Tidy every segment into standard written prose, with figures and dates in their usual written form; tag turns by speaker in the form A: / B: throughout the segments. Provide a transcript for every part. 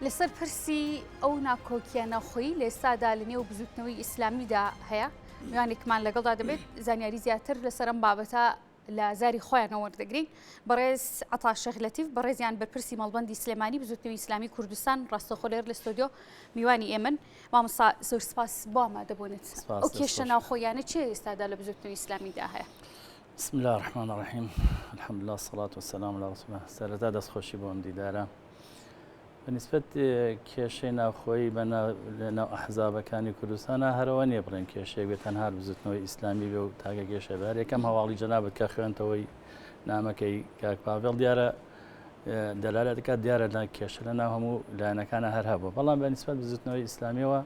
A: لەسەر پرسی ئەو ناکۆکیانە خۆی لە ئێستادا لە نێو بزوتنەوەی ئیسلامیدا هەیە میوانێکمان لەگەڵدا دەبێت زانیاری زیاتر لەسەر ئەم بابەتە لە زاری خۆیانەوە وەردەگرین بەڕێز عەتا شێخلەتیف بەڕێزیان بەرپرسی مەڵبەندی سلێمانی بزوتنەوەی ئیسلامی کوردستان ڕاستەوخۆ لێر لە ستۆدیۆ میوانی ئێمن مامۆستا زۆر سپاس بۆ ئامادەبوونت ئەو کێشە ناوخۆیانە چێ ئێستادا لە بزوتنەوەی ئیسلامیدا هەیە؟
B: بسم الله الرحمن الرحيم الحمد لله الصلاة والسلام على رسول الله سرتا دەستخۆشی بۆم دیدارە بەنسبەت کێشەی ناوخۆیی لەناو ئەحزابەکانی کوردستانە هەرەوە نییە بڵێن کێشەیەک بێت تەنها بزوتنەوەی ئیسلامی بێ و تاگە کێشە بەر یەکەم هەواڵی جەنابەت کە خوێنتەوەی نامەکەی کاک پاڤێڵ دیارە دەلالە دەکات دیارە لە کێشە لە ناو هەموو لایەنەکانە هەر هەبوو بەڵام بەنسبەت بزوتنەوەی ئیسلامیەوە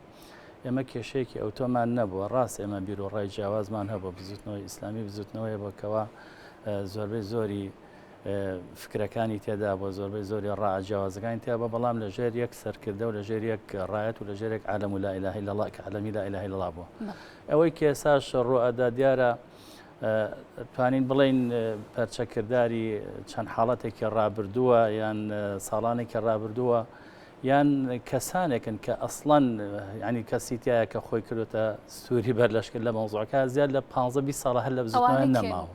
B: ئێمە کێشەیەکی ئەوتۆمان نەبووە ڕاست ئێمە بیر و ڕای جیاوازمان هەبوو بزوتنەوەی ئیسلامی بزوتنەوەی بۆکەوە زۆربەی زۆری فکرەکانی تێدا بۆ زۆربەی زۆری ڕائجیاوازەکانی تێ بە بەڵام لە ژێر یەک سەرکردە و لە ژێر یەک ڕایەت و لە ژێرێک عالەم و لا ئیلاهە ئیلا الله کە عالەمی لا ئیلاهە ئیلا الله بووە ئەوەی کە ئێساش ڕوئەدا دیارە توانین بڵێن پەرچەکردداری چەند حاڵەتێکی ڕابردووە یان ساڵانێکی ڕابردووە یان کەسانێکن کە ئەسڵەن ینی کەسی تایە کە خۆی کردوتە سووری بەرلەشکرد لە مەوزوعەکە زیاد لە 15 ساڵە هەر لە بزوتنەوە نەماوە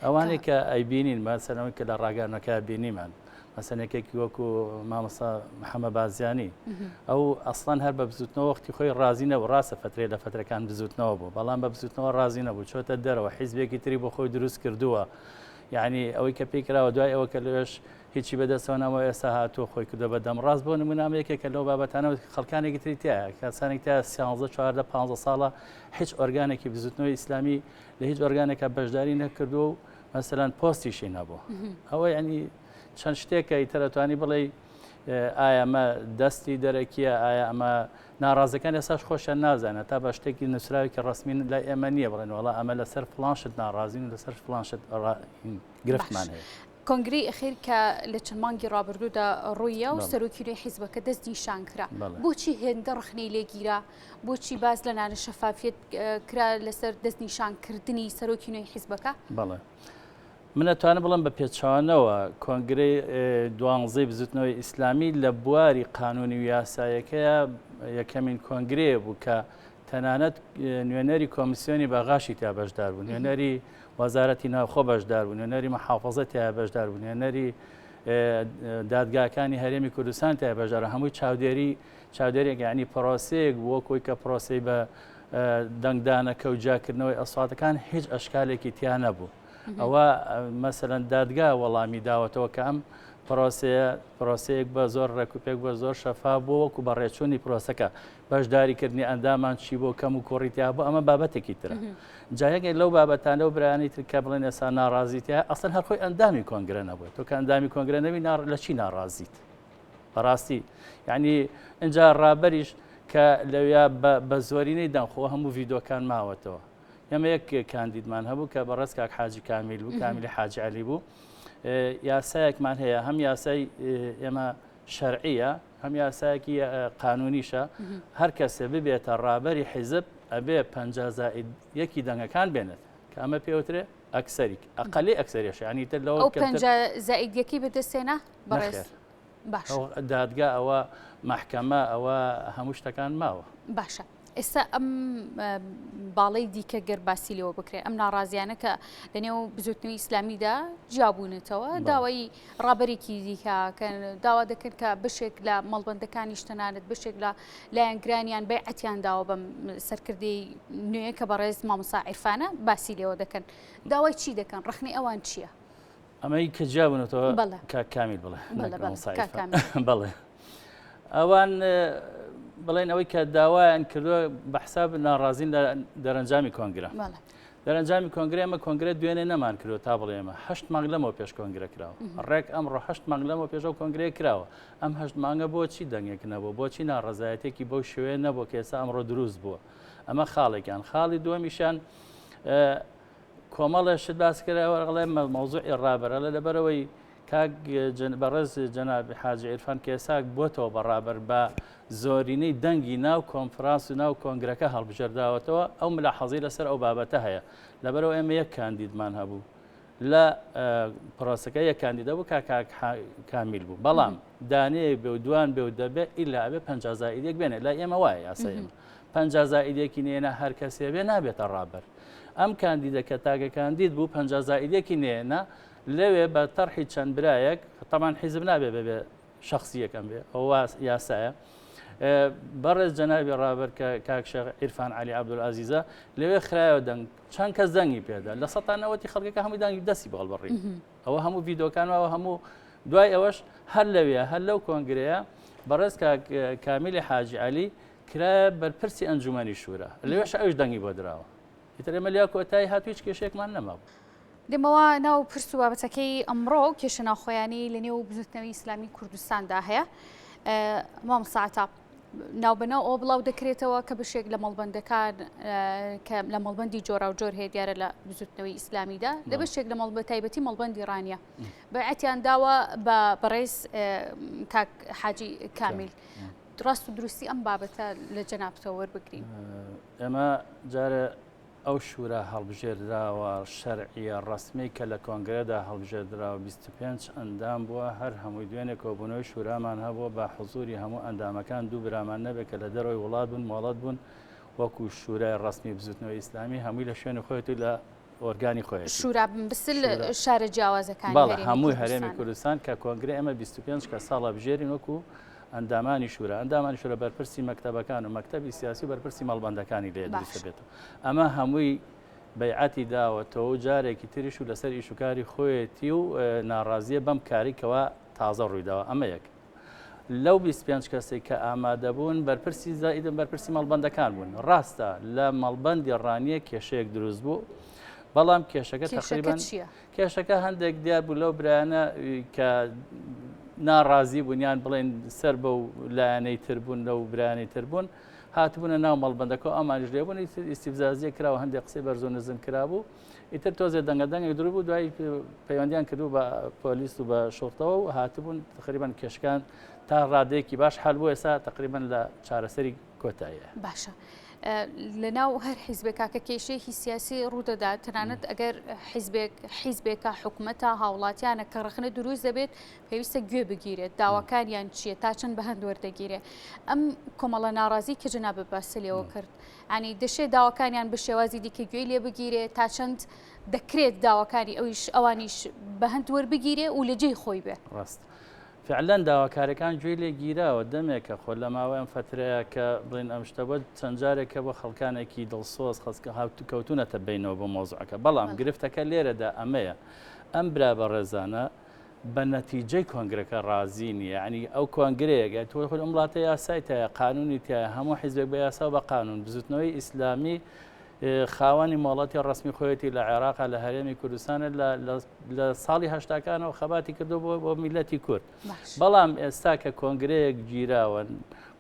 B: ئەوانێک کە ئەیبینین مەسەلەوەی کە لە ڕاگەرنەکە بینیمان مەسەلێکێکی وەکو مامۆستا محەممەد بازیانی ئەو ئەسڵان هەر بە بزوتنەوە وەختی خۆی ڕازی نەبوو ڕاستە فترێ لە فترەکان بزوتنەوە بوو بەڵام بە بزوتنەوە ڕازی نەبوو چۆتە دەرەوە حیزبێکی تری بۆ خۆی دروست کردووە یعنی ئەوەی کە پێی کراوە دوای ئەوە کە لەوێش هیچی بەدەستەوە نەوە ئێستا هاتووە خۆی کردو بەدەم ڕاست بۆ نمونامەیەکێک کە لەو بابەتانەوە خەڵکانێکی تری تایە کەسانێک تا 13 15 ساڵە هیچ ئۆرگانێکی بزوتنەوەی ئیسلامی لە هیچ ئۆرگانێکە بەشداری نەکردو و مەسەلەن پۆستیشی نەبوو ئەوە ینی چەند شتێکە ئیترەتوانی بڵێ ئایا ئەمە دەستی دەرەکیە ئایا ئەمە ناڕازەکان ئێساش خۆشیان نازانێت تا بە شتێکی نووسراوی کە ڕستمین لای ئێمە نییە بڵێن وڵا ئەمە لەسەر فڵانشت ناڕازین و لەسەر فڵانشت گرفتمان هەیە
A: کۆنگری ئەخیر کە لە چەند مانگی ڕابردوودا ڕوویە و سەرۆکیوی حیزبەکە دەست نیشان کرا بۆچی هێندە ڕخنەی لێگیرا بۆچی باز لە نانە شەفافیت کرا لەسەر دەست نیشانکردنی سەرۆکی نوێی حیزبەکە؟
B: بەڵێ من ئەتوانم بڵم بە پێچوانەوە کۆنگرەی دوانزەی بزوتنەوەی ئیسلامی لە بواری قانونی و یاسایەکەیە یەکەمین کۆنگرەیە بوو کە تەنانەت نوێنەری کۆمیسیۆنی بەغاشی تا بەشدار بوو نوێنەری وەزارەتی ناوخۆ بەشدار بوو نوێنەری مەحافەزە تا بەشدار بوو نوێنەری دادگاکانی هەرێمی کوردستان تا بەشدار هەمووی چاودێرێک یعنی پرۆسەیەک وەکوی کە پرۆسەی بە دەنگدانەکە و جاکردنەوەی ئەسواتەکان هیچ ئەشکالێکی تیان نەبوو ئەوە مەسەلەن دادگا وەڵامی داوەتەوە کە ئەم پرۆسەیەک بە زۆر ڕێکوپێک بە زۆر شەفا بۆ وەکو بە ڕێچوونی پرۆسەکە بەشداریکردنی ئەندامان چی بۆ کەم و کۆڕیتیا بۆ ئەمە بابەتێکی ترە جایەکێک لەو بابەتانە و برانی تر کە بڵێن ئێستا ناڕازیتە ئەسڵ هەر خۆی ئەندامی کۆنگرە نەبووێت تۆ کە ئەندامی کۆنگرە نەبی لە چی ناڕازیت بەڕاستی یعنی اینجا ڕابەریش کە لەویا بە زۆرینەی دەنخۆ هەموو ڤیدۆکان ماوەتەوە ئەمە یەک کاندیدمان هەبوو کە بەڕێز کاک حاجی کامیل بوو کامیلی حاجی عەلی بوو یاسایەکمان هەیە هەم یاسای ئێمە شەرعیە هەم یاسایەکی قانونیشە هەر کەسێ ببێتە ڕابەری حیزب ئەبێ 50 دەنگەکان بێنێت کە ئەمە پێوترێ ئەکسەریک ئەقەلی ئەکسەریش ینی تر لەوە
A: 50 بەدەستێنە بەڕێز باش
B: دادگا ئەوە محکەمە ئەوە هەموو شتەکان ماوە
A: باشە ئێستا ئەم باڵی دیکە گەرباسی لەوە بکرێت ئەم ناڕازیانە کە لەنێو بزوتنەوەی ئیسلامیدا جیابوونێتەوە داوای ڕابەرێکی دیکەکەن داوا دەکرد کە بشێک لە مەڵبەندەکانی شتەنانێت بشێک لە لایەنگرانیان بەیعەتیان داوە بەم سەرکردی نوێیە کە بەڕێز مامۆستا عیرفانە باسی لێوە دەکەن داوای چی دەکەن ڕخنەی ئەوان چییە؟
B: ئەمەی کە جیابوونێتەوە کامیل بڵێ بڵێ ئەوان بڵێن ئەوەی کە داوایان کردووە بە حساب ناڕازین لە دەرەنجامی کۆنگرە دەرەنجامی کۆنگرە ئەمە کۆنگرە دوێنێ نەمان کردو تا بڵێمە 8 مانگ لەمەوە پێش کۆنگرە کراوە ڕێک ئەمڕۆ 8 مانگ لەمەوە پێشەوە کۆنگرەیە کراوە ئەم 8 مانگە بۆچی دەنگێک نەبوو بۆچی ناڕەزایەتێکی بەو شوێ نەبوو کە ئێستا ئەمڕۆ دروست بووە ئەمە خاڵێکیان خاڵی دووەمیشان کۆمەڵە شت باس کراوە ڕڵێ مەوزوعی ڕابەرە لەبەرەوەی کاک بەڕێز جەنابی حاجی عیرفان کێساک بۆتەوە بەڕابەر بە زۆرینەی دەنگی ناو کۆنفرانس و ناو کۆنگرەکە هەڵبژێرداوەتەوە ئەو ملاحەزەی لەسەر ئەو بابەتە هەیە لەبەرەوە ئێمە یەک کاندیدمان هەبوو لە پرۆسەکە یە کاندیدا بوو کامیل بوو بەڵام دانەیە بێ و دوان بێ و دەبێت ئیلا ئەبێ 50 زائیدێک بێنێ لە ئێمە وایە یاسایمە 50 زائیدێکی نێنە هەر کەسێ بێ نابێتە ڕابەر ئەم کاندیدە کە تاگە کاندید بوو 50 زائیدێکی نێنە لەوێ بە تەرحی چەند برایەک تەمان حیزب نابێ بێ شخصیەکەم بێ ئەوە یاسایە بەڕێز جەنابی ڕابەر کە کاکشێخ عیرفان عەلی عەبدولعەزیزە لەوێ خرایەوە دەنگ چەند کەس دەنگی پێدا لە 90 خەڵکەکە هەمووی دەنگی دەستی بەڵبڕی ئەوە هەموو ڤیدۆکانەوە هەموو دوای ئەوەش هەر لەوێ هەر لەو کۆنگرەیە بەڕێز کامیلی حاجی عەلی کرایە بەرپرسی ئەنجومەنی شورا لەوێش ئەوش دەنگی بۆ درراوە ئیتر ئێمە لیا کۆتایی هاتوو هیچ کێشەیەکمان نەمابوو
A: دێمەوە ناو پرس و بابەتەکەی ئەمڕۆ کێشە ناوخۆیانی لە نێو بزوتنەوەی ئیسلامی کوردستاندا هەیە مامۆستا ناوبەناو ئەو بڵاو دەکرێتەوە کە بەشێک لە مەڵبەندەکان کە لە مەڵبەندی جۆرا و جۆر هەیە دیارە لە بزوتنەوەی ئیسلامیدا لە بەشێک لە مەڵبە تایبەتی مەڵبەندی ڕانیە بەعەتیان داوە بە بەڕێز کاک حاجی کامیل ڕاست و دروستی ئەم بابەتە لە جەنابتەوە وەربگرین
B: ئێمە جارە ئەو شورا هەڵبژێردراوە شەرعیە ڕسمی کە لە کۆنگرەدا هەڵبژێردراوە 25 ئەندام بووە هەر هەمووی دوێنێ کۆبوونەوەی شورامان هەبووە بە حوزوری هەموو ئەندامەکان دوو برامان نەبێت کە لە دەرەوەی وڵات بوون مۆڵەت بوون وەکو شورای ڕسمی بزوتنەوەی ئیسلامی هەمووی لە شوێنی خۆیەتی لە ئۆرگانی خۆی
A: شورا بسل شارە جیاوازەکانی
B: هەمووی هەرێمی کوردستان کە کۆنگرە ئێمە 25 کە ساڵە بژێرین وەکو ئەندامانی شورا ئەندامانی شورا بەرپرسی مەکتەبەکان و مەکتەبی سیاسی بەرپرسی مەڵبەندەکانی لێ دروست بێتەوە ئەمە هەمووی بەیعەتی داوەتەوە جارێکی تریش و لەسەر ئیشوکاری خۆیەتی و ناڕازیە بەم کاریکەوە تازە ڕوویداوە ئەمە یەک لەو 25 کەسێک کە ئامادەبوون بەرپرسی زائیدن بەرپرسی مەڵبەندەکان بوون ڕاستە لە مەڵبەندی ڕانیە کێشەیەک دروست بوو بەڵام کێشەکە تقریبا کێشەکە هەندێک دیار بوو لەو برایانە کە ناڕازی بوونیان بڵێن سەر بە و لایەنەی تربوون لەو برایانەی تربوون هاتبوونە ناو مەڵبەندەکە ئەمانش لێبوون ئیستیفزازیە کراوە هەندێک قسەی بەرزۆ نزم کرابوو ئیتر تۆزێ دەنگەدەنگێک درو بوو دوای پەیوەندیان کردو بە پۆلیس و بە شۆرتەوە و هاتبوون تقریبا کێشەکان تا ڕادەیەکی باش حل بوو ئێستا تقریبا لە چارەسەری کۆتاییە
A: باشە لەناو هەر حیزبێکا کە کێشەیەکی سیاسی ڕوودەدات تەنانەت ئەگەر حیزبێکە حکوومەتە هاوڵاتیانە کە ڕخنە دروست دەبێت پێویستە گوێ بگیرێت داواکاریان چییە تا چەند بە هەند وەردەگیرێ ئەم کۆمەڵە ناڕازی کە جەناب باسی لێەوە کرد ینی دەشێت داواکانیان بە شێوازی دیکە گوێی لێ بگیرێت تا چەند دەکرێت داواکاری ئەوانیش بە هەند وەربگیرێ و لە جێی خۆی بێ
B: ڕاست فعلا داواکارەکان گوێی لێ گیراوە دەمێکە خۆ لە ماوەی ئەم فترەیە کە بڵین ئەم شتەوە چەند جارێکە بۆ خەڵکانێکی دڵسۆز خەسکە کەوتونەتە بینەوە بۆ مۆزوعەکە بەڵام گرفتەکە لێرەدا ئەمەیە ئەم برا بە ڕێزانە بە نەتیجەی کۆنگرەکە ڕازی نیە ینی ئەو کۆنگرەیەگە تۆی خۆ وڵاتە یاسای تایە قانونی تایە هەموو حیزبێک بە یاسا و بە قانون بزوتنەوەی ئیسلامی خاوەنی مۆڵەتی ڕسمی خۆیەتی لە عێراقا لە هەرێمی کوردستانە لە ساڵی هەشتاکانەوە خەباتی کردو بۆ میلەتی کورد بەڵام ئێستا کە کۆنگرەیەک گیراوە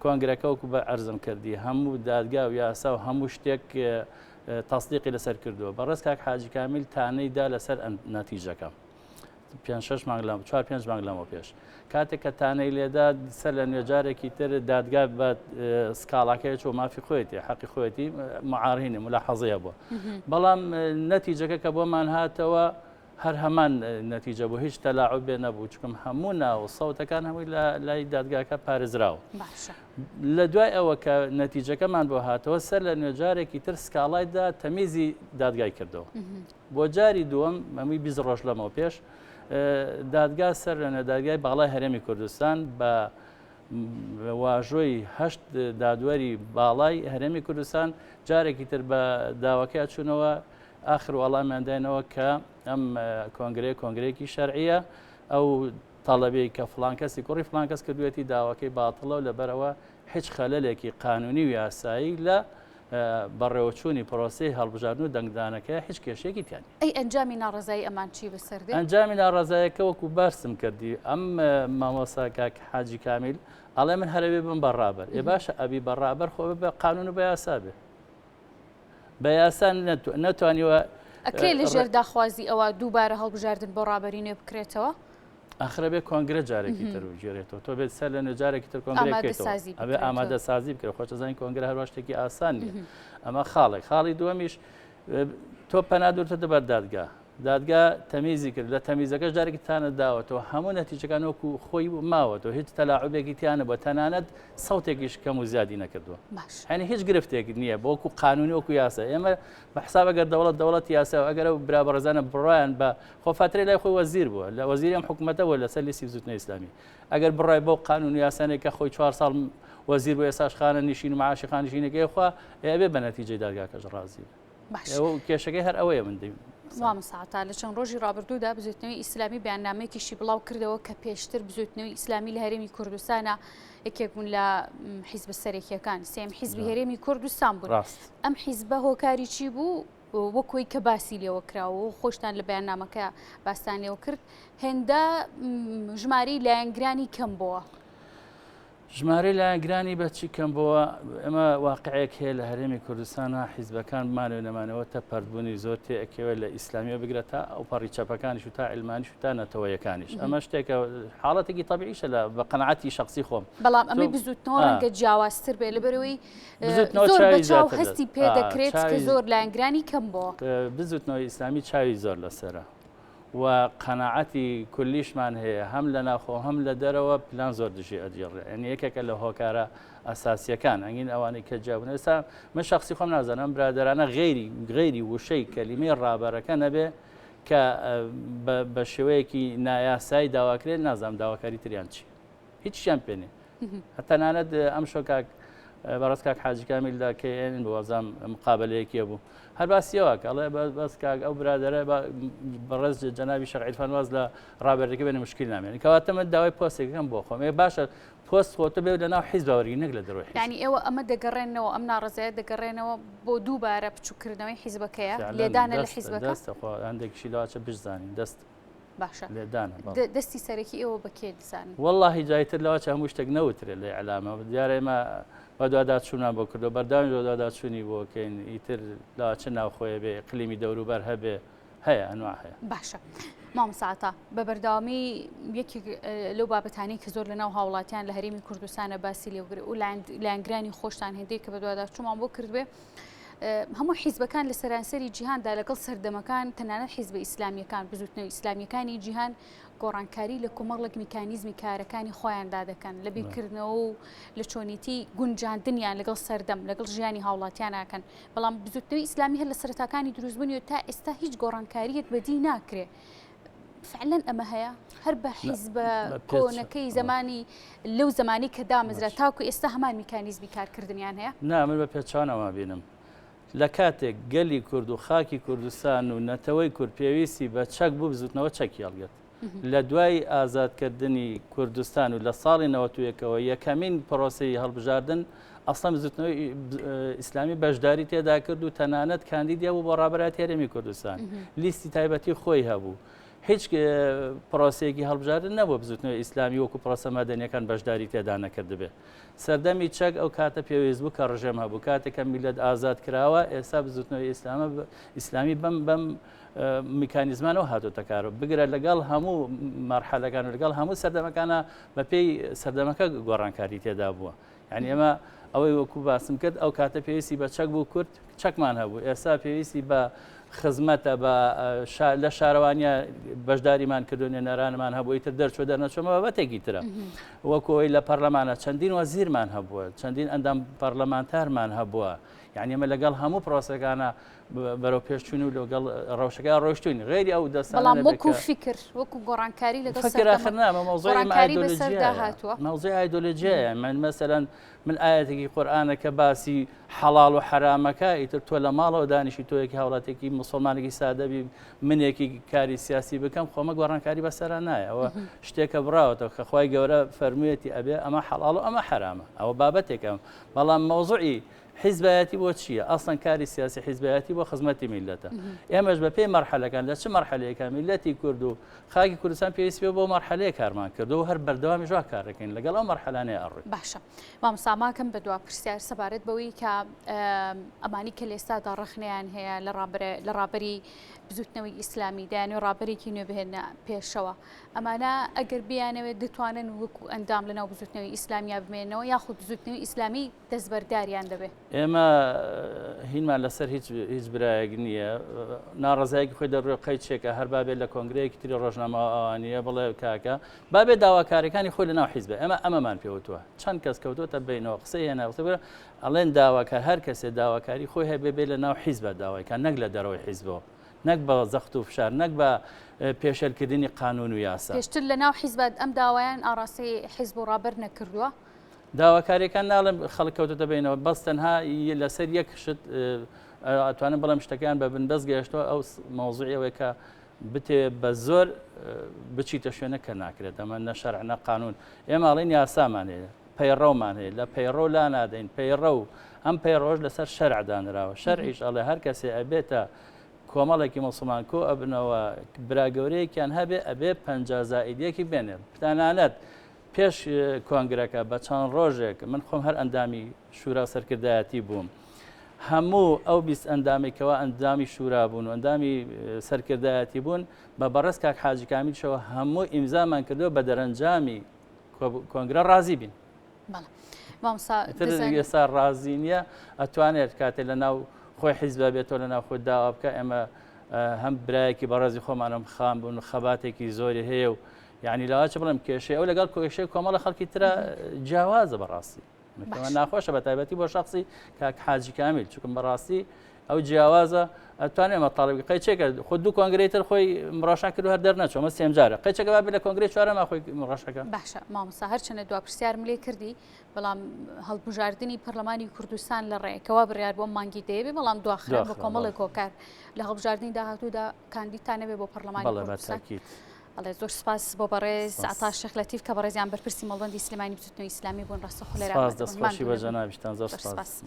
B: کۆنگرەکە وەکو بە عەرزم کردی هەموو دادگا و یاسا و هەموو شتێک تەصدیقی لەسەر کردووە بەڕێز کاک حاجی کامیل تانەیدا لەسەر نەتیجەکە 5 مانگ لەمە 4-5 مانگ لەمە پێش کاتێک کە تانەی لێدا سەر لە نوێجارێکی تر دادگا بە سکاڵاکەی چۆ مافی خۆیەتی حەقی خۆیەتی معارهینە ملاحەزەیە بووە بەڵام نەتیجەکە کە بۆمان هاتەوە هەر هەمان نەتیجە بوو هیچ تەلاعوب بێ نەبوو چکم هەموو ناو سەوتەکان هەمووی لای دادگاکە پارێزراوە لە دوای ئەوە کە نەتیجەکەمان بۆ هاتەوە سەر لە نوێجارێکی تر سکاڵایدا تەمیزی دادگای کردەوە بۆ جاری دووەم هەمووی 20 ڕۆژ لەمەوە پێش دادگا سەر لە نەدادگای باڵای هەرێمی کوردستان بە واژۆی 8 دادوەری باڵای هەرێمی کوردستان جارێکی تر بە داواکەی چوونەوە آخر وەڵامیان داینەوە کە ئەم کۆنگرەیەکی شەرعیە ئەو تەڵەبەی کە فڵان کەسی کوڕی فڵان کەس کردوێتی داواکەی باتڵە و لەبەرەوە هیچ خەلەلێکی قانونی و یاسایی لە بەڕێوەچوونی پرۆسەی هەڵبژاردن و دەنگدانەکە هیچ کێشەیەکی تیان
A: ئەی ئەنجامی ناڕزایی ئەمان چی بەسەردێ
B: ئەنجامی ناڕزایەکە وەکو بارسم کردی ئەم مامۆستا کاک حاجی کامیل ئەڵێ من هەرەوێ بم بەڕابەر ێ باشە ئەبی بەڕابەر خۆ بە قانون و بە یاسا بێ بە یاسا نەتوانیوە
A: ئەکرێ لەژێر داخوازی ئەوە دووبارە هەڵبژاردن بۆ ڕابەری نوێ بکرێتەوە
B: ئاخرە بێ کۆنگرە جارێکی تر و گێرێتەوە تۆ بێت سەر لە نوێجارێکی تر کۆنگرێکێتەوە ئەبێ ئامادە سازی بکرێت خۆشە زانی کۆنگرە هەروە شتێکی ئاسان نیە ئەمە خاڵی دووەمیش تۆ پەنادورتە دەبەر دادگا دادگا تەمیزی کرد لە تەمیزەکەش جارێکتانە داوەتەوە هەموو نەتیجەکان وەکو خۆی ماوەتەوە هیچ تەلاعوبێکی تیانە بۆ تەنانەت سەوتێکیش کەم و زیادی نەکردووە هەنی هیچ گرفتێکی نییە بۆ وەکو قانونی وەکو یاسا ئێمە بە حساب ئەگەر دەوڵەت یاسا ئەگەر برا بەڕێزانە بڕایان بە خۆفاترێ لای خۆی وەزیر بووە لە وەزیری ئەم حکوومەتەوە لەسەر لیستی بزوتنە ئیسلامی ئەگەر بڕای بۆ قانون یاسانێک کە خۆی 4 ساڵ وەزیر بۆ ئێساش خانە نشین و معاشی خانشینەکەی خوا ئێبێ بە نەتیجەی دادگاکەش ڕازی کێشەکەی هەر ئەوەیە من دەیم
A: وامەساعتا لە چەند ڕۆژی ڕابردوودا بزوتنەوەی ئیسلامی بەیاننامەیەکیشی بڵاو کردەوە کە پێشتر بزوتنەوەی ئیسلامی لە هەرێمی کوردستانە یەکێک بوون لە حیزبە سەرەکیەکان سێم حیزبی هەرێمی کوردستان بوون ئەم حیزبە هۆکاری چی بوو وەکۆی کە باسی لێوە کراوە و خۆشتان لە بەیاننامەکە باستان لێوە کرد هێندە ژمارەی لایەنگرانی کەم بووە
B: ژمارەی لایەنگرانی بەچی کەم بووە ئەمە واقعەیەک هەیە لە هەرێمی کوردستانە حیزبەکان بمانەوە نەمانەوە تا پەردبوونی زۆر تێکەوە لە ئیسلامیە بگرێت تا ئەو پەڕی چەپەکانیش و تا ئیلمانیش و تا نەتەوەیەکانیش ئەمە شتێکە حاڵەتێکی تەبیعیشە لە بە قەنەعەتی شخصی خۆم
A: بەڵام ئەمەی بزوتنەوە ڕەنگە جیاوازتر بێ لەبەرەوەی زۆر بەچاو هەستی پێ دەکرێت کە زۆر لایەنگرانی کەم بووە
B: بزوتنەوەی ئیسلامی چاوی زۆر لەسەرە و قەنەعەتی کولیشمان هەیە هەم لە ناخۆ هەم لە دەرەوە پلان زۆر دژی ئەجێڕێ ئەنی یەکێکە لە هۆکارە ئەساسیەکان ئەنگین ئەوانەی کە جیابون ئێستا من شخصی خۆم نازانم برادرانە غێری وشەی کەلیمەی ڕابەرەکە نەبێ کە بە شێوەیەکی نایاسایی داواکرێت نازانم داواکاری تریان چی هیچیان پێنێ هەتەنانەت ئەم شۆکاک بەڕست کاک حاجی کامیلدا کێن بۆ وەزام مقابلەیەکیە بوو هەر باسیەوە ئەڵێ بەس کاک ئەو برادرە بەڕێز جەنابی شەرعی عیرفان واز لە ڕابردەکە بێنە مشکل نامێنێت کەواتە من داوای پۆستێکەکەم بۆ خۆم باشە پۆست خۆتە بێ لە ناو حیزب باوەڕی نەک لە دەرەوەی
A: یعنی ئێوە ئەمە دەگەڕێنەوە ئەم ناڕزەیە دەگەڕێنەوە بۆ دووبارە بچووکردنەوەی حیزبەکەیە لێدانە لە حیزبەکە
B: دەستەخوا هەندێکیشی لاچە بشزانین دەست
A: باشە
B: لێدانە
A: دەستی سەرەکی ئێوە بەکێ دەزانن
B: واللهی جایتر لەوە هەموو شتێک نەوترێت لە ئەعلامە دیارە ئێمە بە دوواداچوونان بۆ کردو بەرداوی دوواداچوونی بۆکەین ئیتر لاچە ناوخۆیە بێ قلیمی دەوروبەر هەبێ هەیە ئەنواع هەیە
A: باشە مامساعتا بە بەرداوامی یەکی لەو بابەتانی کە زۆر لەناو هاوڵاتیان لە هەرێمی کوردستانە باسی لێوگرێت و لایەنگرانی خۆشتان هێندەی کە بە دوواداچوومان بۆ کردوێ هەموو حیزبەکان لە سەرانسەری جیهاندا لەگەڵ سەردەمەکان تەنانەت حیزبە ئیسلامیەکان بزوتنەوەی ئیسلامیەکانی جیهان گۆڕانکاری لە کۆمەڵێک میکانیزمی کارەکانی خۆیاندا دەکەن لە بیرکردنەوە و لە چۆنیتی گونجاندنیان لەگەڵ سەردەم لەگەڵ ژیانی هاوڵاتیان ناکەن بەڵام بزوتنەوەی ئیسلامی هەر لە سەرەتاکانی دروستبوونی و تا ئێستا هیچ گۆڕانکاریەک بەدی ناکرێ فعلا ئەمە هەیە هەر بە حیزبە کۆنەکەی زمانی لەو زمانی کە دامەزرا تاکو ئێستا هەمان میکانیزمی کارکردنیان هەیە
B: نا من بە پێچوانەوە بینم لە کاتێک گەلی کورد و خاکی کوردستان و نەتەوەی کورد پێویستی بە چەک بوو بزوتنەوە چەکی هەڵگرت لە دوای ئازادکردنی کوردستان و لە ساڵی 91ەوە یەکەمین پرۆسی هەڵبژاردن ئەسڵام بزوتنەوەی ئیسلامی بەشداری تێدا کرد و تەنانەت کاندیدیا بوو بۆ ڕابەرایەتی هەرێمی کوردستان لیستی تایبەتی خۆی هەبوو هیچ پرۆسەیەکی هەڵبژاردن نەبوو بزوتنەوەی ئیسلامی وەکو پرۆسە مەدەنیەکان بەشداری تێدا نەکردبێ سەردەمی چەک ئەو کاتە پێویست بوو کە ڕژێم هەبوو کاتێکە میلەت ئازاد کراوە ئێستا بزوتنەوەی ئیسلامی بەم میکانیزمانەوە هاتوۆتە کارەوە بگرە لەگەڵ هەموو مەرحەلەکان و لەگەڵ هەموو سەردەمەکانە بە پێی سەردەمەکە گۆڕانکاری تێدا بووە یعنی ئێمە ئەوەی وەکو باسم کرد ئەو کاتە پێویستی بە چەک بوو کورد چەکمان هەبوو ئێستا پێویستی بە خزمەتە بە لە شارەوانیە بەشداریمان کردو نێنەرانمان هەبوو ئیتر دەرچوە دەرنەچۆمە بابەتێکی ترە وەکۆی لە پەرلەمانە چەندین وەزیرمان هەبووە چەندین ئەندام پەرلەمانتارمان هەبووە یعنی ئەمە لەگەڵ هەموو پرۆسەکانە بەرەو پێشچوون و لەگەڵ ڕەوشەکە ڕۆشتوین غێری ئەو دەستانە
A: بەڵام وەکو فکر وەکو گۆڕانکاری لەگەڵ
B: فکرآخرنامە مەوزوعی ئایدۆلۆژیایە من مەسەلەن من ئاەتێکی قورئانە کە باسی حەڵاڵ و حرامەکە ئیتر تۆ لە ماڵەوە دانیشی تۆیەکی هاوڵاتێکی مسلمانێکی سادەبی منێکی کاری سیاسی بکەم خۆمە گۆڕانکاری بەسەرا نایە ئەوە شتێکە بڕاوەتەوە کە خوای گەورە فەرموویەتی ئەبێ ئەمە حەڵاڵ و ئەمە حرامە ئەوە بابەتێکم بەڵام مەوزوعی حیزبایەتی بۆ چییە؟ ئەسڵەن کاری سیاسی حیزبایەتی بۆ خزمەتی میلەتە. ئێمەش بە پێی مەرحەلەکان لە چ مەرحەلەیەکە میلەتی کورد و خاکی کوردستان پێویست بۆ مەرحەلەیە کارمان کردو و هەر بەردەوامی ژوا کارەکەین لەگەڵ ئەو مەرحەلانەیە ئەڕووی.
A: باشە. مامۆستا کەم بەدوا پرسیار سەبارەت بەوەی کە ئەمانی کە لێستادا ڕەخنەیان هەیە لە ڕابەری بزوتنەوەی ئیسلامی دایانێ ڕابەرێکی نوێ بهێنە پێشەوە ئەمانە ئەگەر بیانەوێت دەتوانن وەکو ئەندام لەناو بزوتنەوەی ئیسلامیا بمێنەوە یاخود بزوتنەوەی ئیسلامی دەستبەرداریان دەبێت
B: ئێمە هینمان لەسەر هیچ برایەک نییە ناڕزایەکی خۆی دەڕێ قەیچێکە هەر بابێت لە کۆنگرەیەکی تری ڕۆژنامە ئەوانیە بڵێ کاکە بابێت داواکاریەکانی خۆی لەناو حیزب ئێمە ئەمەمان پێوتووە چەند کەس کەوتوتە بینەوە قسەی هێنا قسە ئەڵێن داواکار هەر کەسێ داواکاری خۆی هەبێ بێ لە ناو حیزبە داوایکە نەک لە دەرەوەی حیزبەوە نەک بە زەخت و فشار نەک بە پێشێلکردنی قانون و یاسا
A: پێشتر لە ناو حیزبات ئەم داوایان ئاڕاستی حیزب و ڕابەر نەکردووە
B: داواکاریەکان ناڵم خەڵک کەوتۆتە بینەوە بەس تەنها لەسەر یەک شت ئەتوانم بەڵام شتەکان بە بنبەست گەیشتەوە ئەو مەوزوعی ئەوەیە کە بتێ بە زۆر بچیتە شوێنە کە ناکرێت ئەمە نە شەرع نە قانون ئێمە ئاڵین یاسامان هەیە پەیڕەومان هەیە لە پەیڕۆ لا نادەین پەیڕە و ئەم پەیڕۆژ لەسەر شەرع دانراوە شەرعیش ئەڵێ هەر کەسێ ئەبێتە کۆمەڵێکی مسلمان کۆ ئەبنەوە براگەورەیەکیان هەبێ ئەبێ 50 زائیدیەکی بێنێ تەنانەت پێش کۆنگرەکە بە چەند ڕۆژێک من خۆم هەر ئەندامی شورا سەرکردایەتی بووم هەموو ئەو 20 ئەندامێکەوە ئەندامی شورا بوون و ئەندامی سەرکردایەتی بوون بە بەڕست کاک حاجی کامیلشەوە هەموو ئیمزامان کردەوە بە دەرەنجامی کۆنگرە ڕازی بین ئێستا ڕازی نییە ئەتوانێت کاتێک لە ناو خۆی حیزب بێتەوە لە ناو خۆی داوا بکە ئێمە هەم برایەکی بەڕێزی خۆمانم خام بوون و خەباتێکی زۆری هەیە و یعنی لاواچە بڵم کێشەی ئەو لەگەڵ کێشەی کۆمەڵە خەڵکی ترە جیاوازە بەڕاستی ناخۆشە بە تایبەتی بۆ شخصی کاک حاجی کامیل چونکە بەڕاستی ئەو جیاوازە ئەتوانێت ئێمە تاڵبی قەیچێکە خۆ دوو کۆنگرەیتر خۆی مڕاشا کرد و هەر دەرنەچۆ مە سێم جارە قەیچەکە بابێت لە کۆنگرەی چوارەمە خۆی مڕاشەکە
A: باشە مامۆستا هەرچەنە دوا پرسیارم لێ کردی بەڵام هەڵبژاردننی پەرلەمانی کوردستان لە ڕێیەکەوە بڕیار بۆ مانگی دەیەبێ بەڵام دواخرا بە کۆمەڵی کۆکار لە هەڵبژاردننی داهاتوودا کاندیدتانەبێ بۆ پەرلەمانی کوردستان ئەڵێ زۆر سپاس بۆ بەڕێز عتا شێخ لەتیف کە بەڕێزیان بەرپرسی مەڵبەندی سلێمانی بزوتنەوەی ئیسلامی بوون ڕاستەخۆ لێرە
B: دەستخۆشی بە جەنابیشتان زۆر سپاس